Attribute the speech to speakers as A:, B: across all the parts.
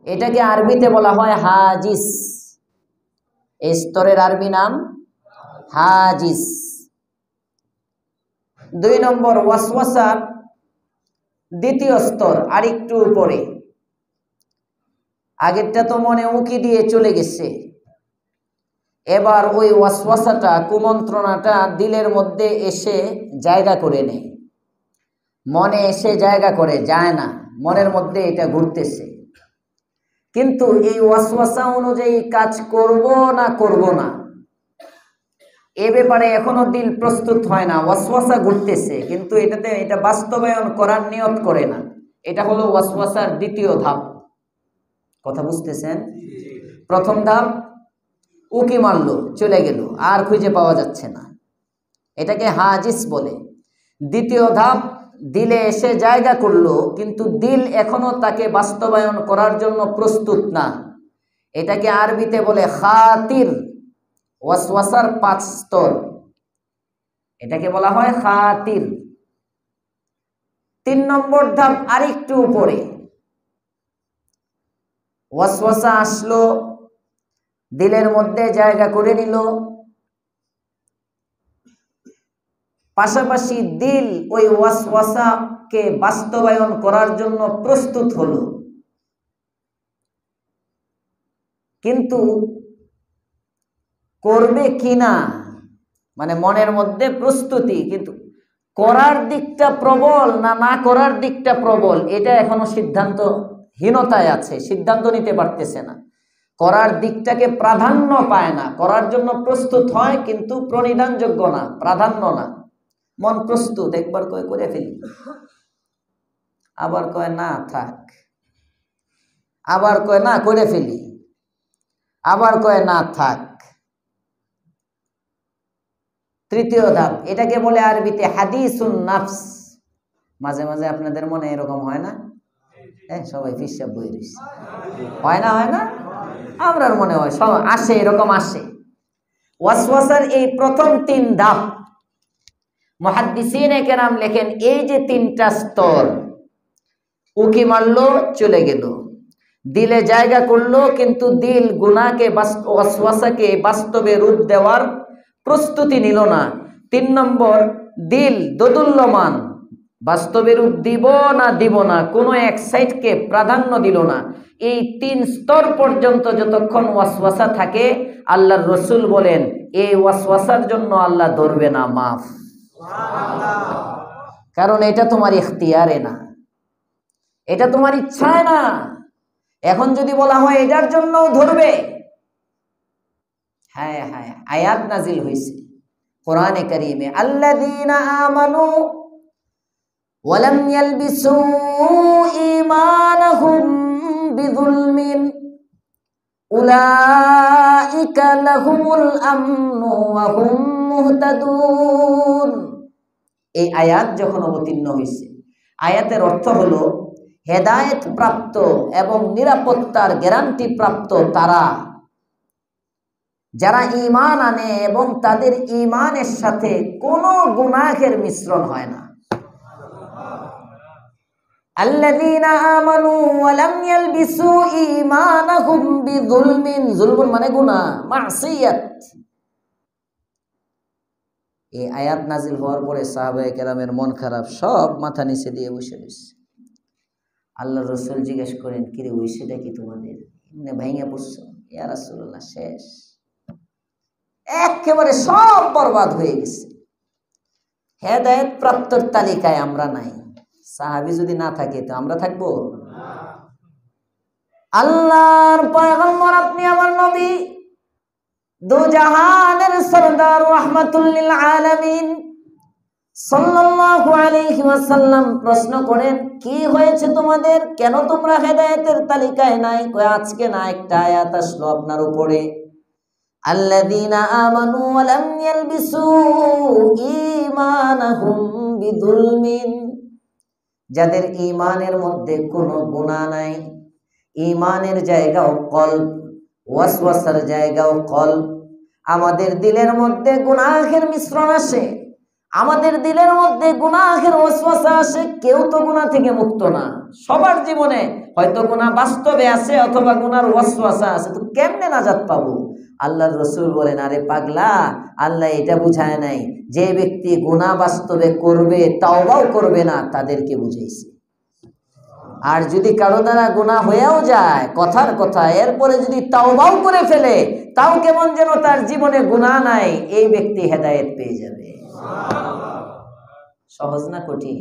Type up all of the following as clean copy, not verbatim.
A: এটাকে আরবিতে বলা হয় হাজিস। এই স্তরের আরবি নাম হাজিস। 2 নম্বর ওয়াসওয়াসার দ্বিতীয় স্তর, আরেকটু উপরে। আগেরটা তো মনে উকি দিয়ে চলে গেছে, এবার ওই ওয়াসওয়াসাটা, কুমন্ত্রণাটা দিলের মধ্যে এসে জায়গা করে নেয়। মনে এসে জায়গা করে যায় না, মনের মধ্যে এটা ঘুরতেছে, কিন্তু এই ওয়াসওয়াসা অনুযায়ী কাজ করব না করব না এ ব্যাপারে এখনো দিল প্রস্তুত হয় না। ওয়াসওয়াসা ঘুরতেছে, কিন্তু এটা বাস্তবায়ন করার নিয়ত করে না। এটা হলো ওয়াসওয়াসার দ্বিতীয় ধাপ। কথা বুঝতেছেন? প্রথম ধাপ উকি মারলো, চলে গেল, আর খুঁজে পাওয়া যাচ্ছে না, এটাকে হাজিস বলে। দ্বিতীয় ধাপ দিলে এসে জায়গা করলো, কিন্তু দিল এখনো তাকে বাস্তবায়ন করার জন্য প্রস্তুত না, এটাকে আরবিতে বলে খাতির। ওয়াসওয়াসার 5 স্তর, এটাকে বলা হয় খাতির। 3 নম্বর ধাপ আরেকটু উপরে। ওয়াসওয়াসা আসলো, দিলের মধ্যে জায়গা করে নিল, পাশাপাশি দিল ওই ওয়াসওয়াসাকে বাস্তবায়ন করার জন্য প্রস্তুত হলো, কিন্তু করবে কিনা, মানে মনের মধ্যে প্রস্তুতি, কিন্তু করার দিকটা প্রবল না না করার দিকটা প্রবল, এটা এখনো সিদ্ধান্তহীনতায় আছে, সিদ্ধান্ত নিতে পারতেছে না। করার দিকটাকে প্রাধান্য পায় না, করার জন্য প্রস্তুত হয় কিন্তু প্রণিধানযোগ্য না, প্রাধান্য না। মন প্রস্তুত, একবার কয় করে ফেলি, আবার কয় না থাক, আবার কয় না করে ফেলি, আবার কয় না থাক। তৃতীয় ধাপ, এটাকে বলে আরবিতে হাদিসুন নাফস। মাঝে মাঝে আপনাদের মনে এরকম হয় না? সবাই পিসাব বই রয়েছে, হয় না? হয় না? আমরার মনে হয় সব আসে, এরকম আসে। ওয়াসওয়াসার এই প্রথম 3 ধাপ মুহাদ্দিসিনে কেরাম লেখেন, এই যে 3টা স্তর, উকি মারলো, চলে গেল, দিলে জায়গা করলো, কিন্তু দিল গুনাহকে ওয়াসওয়াসাকে বাস্তবে রূপ দেওয়ার প্রস্তুতি নিল না। 3 নম্বর, দিল দোদুল্যমান, বাস্তবে রূপ দিব না দিব না, কোনো এক সাইডকে প্রাধান্য দিল না। এই 3 স্তর পর্যন্ত যতক্ষণ ওয়াসওয়াসা থাকে, আল্লাহর রসুল বলেন এই ওয়াসওয়াসার জন্য আল্লাহ ধরবে না, মাফ। কারণ এটা তোমার ইখতিয়ারে না, এটা তোমার ইচ্ছায় না। এখন যদি বলা হয় এটার জন্য ধরবে, হ্যাঁ হ্যাঁ, আয়াত নাজিল হয়েছে কোরআনে কারীমে, আল্লাযীনা আমানু ওয়া লাম ইয়ালবিসু ঈমানাহুম বিযুলমিন উলাইকা লাহুমুল আমনু ওয়া হুম মুহতাদুন। এই আয়াত যখন অবতীর্ণ হয়েছে, আয়াতের অর্থ হলো হেদায়েত প্রাপ্ত এবং নিরাপত্তার গ্যারান্টি প্রাপ্ত তারা, যারা ঈমান আনে এবং তাদের ঈমানের সাথে কোনো গুনাহের মিশ্রণ হয় না। আল্লাযীনা আমানু ওয়া লাম ইয়ালবিসু ঈমানাহুম বিযুলমিন, যুলম মানে গুনাহ, মাসিয়াত। এই আয়াত নাজিল হওয়ার পরে সাহাবায়ে কেরামের মন খারাপ, সব মাথা নিচে দিয়ে বসে রয়েছে। আল্লাহর রাসূল জিজ্ঞেস করেন, কি রে, হইছেটা কি তোমাদের? এমনি ভাইঙ্গা পড়ছো? ইয়া রাসূলুল্লাহ, শেষ, একেবারে সব বরবাদ হয়ে গেছে, হেদায়েত প্রাপ্তর তালিকায় আমরা নাই। সাহাবী যদি না থাকে তো আমরা থাকবো? আল্লাহর পয়গম্বর, আপনি আমার নবী, দু জাহানের সরদার, রাহমাতুল লিল আলামিন সাল্লাল্লাহু আলাইহি ওয়াসাল্লাম প্রশ্ন করেন, কি হয়েছে তোমাদের, কেন তোমরা হেদায়েতের তালিকায় নাই? কয় আজকে না একটা আয়াত আসলো আপনার উপরে, আল্লাযীনা আমানু ওয়া লাম ইয়ালবিসু ঈমানাহুম বিযুলমিন, যাদের ঈমানের মধ্যে কোনো গুনাহ নাই, ঈমানের জায়গাও কলব, ওয়াসওয়াসার জায়গাও কলব। আমাদের দিলের মধ্যে গুনাহের মিশ্রণ আসে, আমাদের দিলের মধ্যে গুনাহের ওয়াসওয়াসা আসে, কেউ তো গুনাহ থেকে মুক্ত না। সবার জীবনে হয়তো গুনাহ বাস্তবে আছে অথবা গুনার ওয়াসওয়াসা আছে, তো কেমনে নাজাত পাবো? আল্লাহর রাসূল বলেন, আরে পাগলা, আল্লাহ এটা বুঝায় নাই যে ব্যক্তি গুনাহ বাস্তবে করবে তাওবাও করবে না তাদেরকে বুঝাইছে। আর যদি কারো দ্বারা গুনাহ হয়েও যায় কথার কথা, এরপরে যদি তাওবাও করে ফেলে, তাও কেমন যেন তার জীবনে গুনাহ নাই, এই ব্যক্তি হেদায়েত পেয়ে যাবে। সহজ না কঠিন?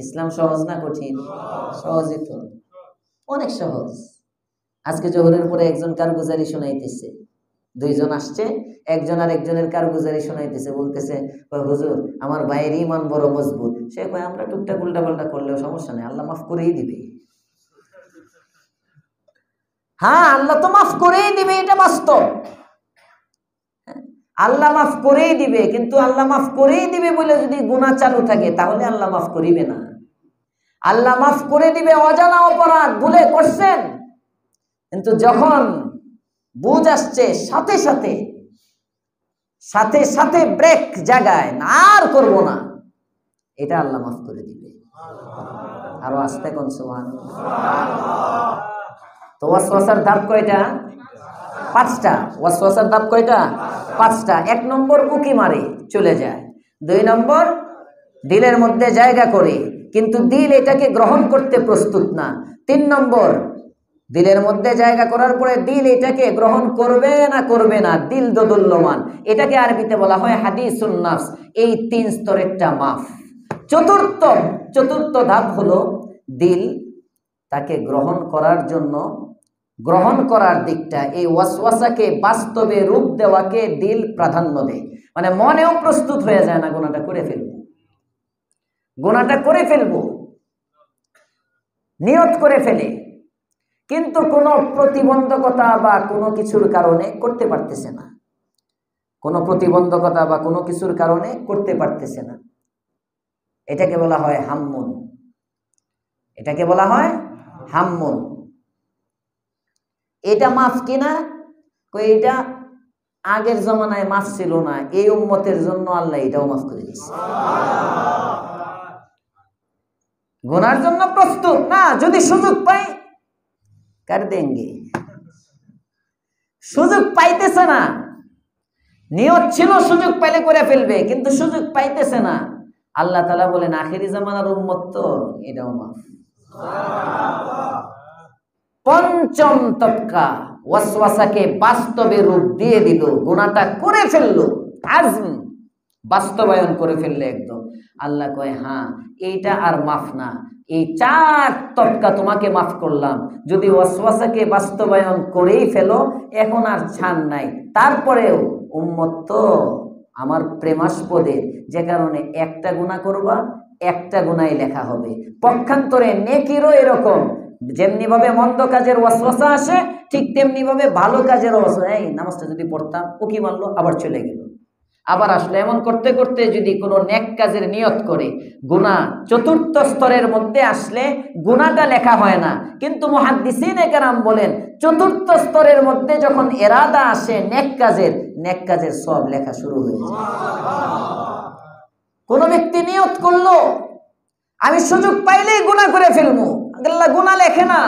A: ইসলাম সহজ না কঠিন? সহজই তো, অনেক সহজ। আজকে জোহরের পরে একজন কারগুজারি শোনাইতেছে, দুইজন আসছে, একজন আর একজনের কারগুজারি শোনাইতেছে, বলতেছে, হুজুর আমার ভাইয়ের ঈমান বড় মজবুত। সে কয়, আমরা টুকটাক উল্টাপাল্টা করলেও সমস্যা নেই, আল্লাহ মাফ করেই দিবে। হ্যাঁ, আল্লাহ তো মাফ করেই দিবে, এটা বাস্তব। আল্লাহ মাফ করেই দিবে, কিন্তু আল্লাহ মাফ করেই দিবে বলে যদি গুনাহ চালু থাকে তাহলে আল্লাহ মাফ করিবে না। আল্লাহ মাফ করে দিবে অজানা অপরাধ ভুলে করছেন, কিন্তু যখন বুঝ আসছে সাথে সাথে ব্রেক জায়গায় না, আর করবো না, এটা আল্লাহ মাফ করে দিবে। আরো আস্তে কোন সুবহানাল্লাহ। তো ওয়াসওয়াসার ধাপ কয়টা? 5টা। ওয়াসওয়াসার ধাপ কয়টা? 5টা। 1 নম্বর উকি মারে চলে যায়, 2 নম্বর দিলের মধ্যে জায়গা করে কিন্তু দিল এটাকে গ্রহণ করতে প্রস্তুত না, 3 নম্বর দিলের মধ্যে জায়গা করার পরে দিল এটাকে গ্রহণ করবে না, দিল দোদুল্যমান, এটাকে আরবিতে বলা হয় হাদিসুন নাফস। এই 3 স্তরেরটা মাফ। চতুর্থ ধাপ হলো দিল তাকে গ্রহণ করার জন্য, গ্রহণ করার দিকটা, এই ওয়াসওয়াসাকে বাস্তবে রূপ দেওয়াকে দিল প্রাধান্য দেয়। মানে মনেও প্রস্তুত হয়ে যায় না, গুনাহটা করে ফেলবো, নিয়ত করে ফেলে, কিন্তু কোনো প্রতিবন্ধকতা বা কোনো কিছুর কারণে করতে পারতেছে না, এটাকে বলা হয় হাম্মুন। এটা মাফ কিনা? এটা আগের জমানায় মাফ ছিল না, এই উম্মতের জন্য আল্লাহ এটাও মাফ করে দিয়েছে। গুনার জন্য প্রস্তুত না, যদি সুযোগ পাই কর দেঙ্গে, সুযোগ পাইতেছে না, নিয়ত ছিল সুযোগ পাইলে করে ফেলবে, কিন্তু সুযোগ পাইতেছে না। আল্লাহ তাআলা বলেন, আখেরি জামানার উম্মত তো এটাও মাফ। 5ম তবকা ওয়াসওয়াসাকে বাস্তবে রূপ দিয়ে দিল, গুনাহটা করে ফেললো, আজম বাস্তবায়ন করে ফেললে একদম। আল্লাহ কয়, হ্যাঁ এইটা আর মাফ না, এই 4 তবকা তোমাকে মাফ করলাম। যদি ওয়াসওয়াসাকে বাস্তবায়ন করেই ফেলো, এখন আর ছাড় নাই। তারপরেও উম্মত তো আমার প্রেমাস্পদে, যে কারণে একটা গুনাহ করবা, একটা গুনাহ লেখা হবে। পক্ষান্তরে নেকিরও এরকম, যেমনি ভাবে মন্দ কাজের ওয়াসওয়াসা আসে, ঠিক তেমনি ভাবে ভালো কাজের ওয়াসওয়াসা। এই নামাজটা যদি পড়তাম, উকি মারলো, আবার চলে গেল, আবার আসলো। এমন করতে করতে যদি কোনো নেক কাজের নিয়ত করে, গুনাহ 4র্থ স্তরের মধ্যে আসলে গুনাহটা লেখা হয় না, কিন্তু মুহাদ্দিসিনে কেরাম বলেন 4র্থ স্তরের মধ্যে যখন ইরাদা আসে নেক কাজের সব লেখা শুরু হয়ে যায়। কোন ব্যক্তি নিয়ত করলো আমি সুযোগ পাইলেই গুনাহ করে ফেলবো, আল্লাহ গুনাহ লেখে না।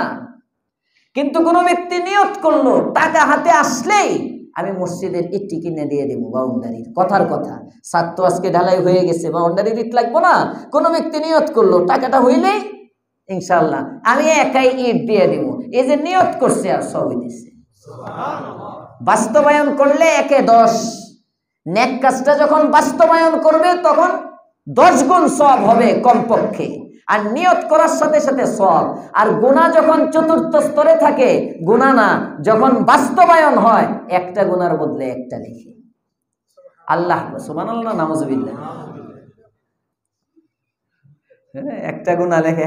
A: কিন্তু কোন ব্যক্তি নিয়ত করলো টাকা হাতে আসলেই আমি মসজিদের ইটটি কিনে দিয়ে দেবো, বাউন্ডারির, কথার কথা, ছাদ তো আজকে ঢালাই হয়ে গেছে, বাউন্ডারির ইট লাগবো না। কোন ব্যক্তি নিয়ত করলো টাকাটা হইলেই ইনশাআল্লাহ আমি একাই ইট দিয়ে দিব, এই যে নিয়ত করছে আর সব হইতেছে। বাস্তবায়ন করলে 1-এ 10, নেক কাজটা যখন বাস্তবায়ন করবে তখন 10 গুণ সওয়াব হবে কমপক্ষে, আর নিয়ত করার সাথে সাথে সওয়াব। আর গুনাহ যখন 4র্থ স্তরে থাকে, গুনাহ না, যখন বাস্তবায়ন হয় একটা গুনার বদলে একটা লিখে। আল্লাহ সুবহানাল্লাহ, নাউযুবিল্লাহ, একটা গুনাহ লেখে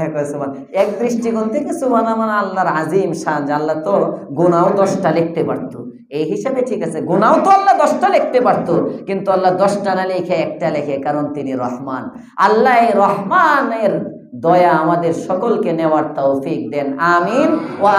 A: এক দৃষ্টিকোণ থেকে সুবহানাল্লাহ, আল্লাহর আজিম শান, আল্লাহ তো গুনাহও 10টা লিখতে পারতো, এই হিসাবে ঠিক আছে, গুনাহও তো আল্লাহ 10টা লিখতে পারতো, কিন্তু আল্লাহ 10টা না লিখে একটা লেখে, কারণ তিনি রহমান। আল্লাহ এই রহমানের দয়া আমাদের সকলকে নেওয়ার তৌফিক দেন, আমিন। ওয়া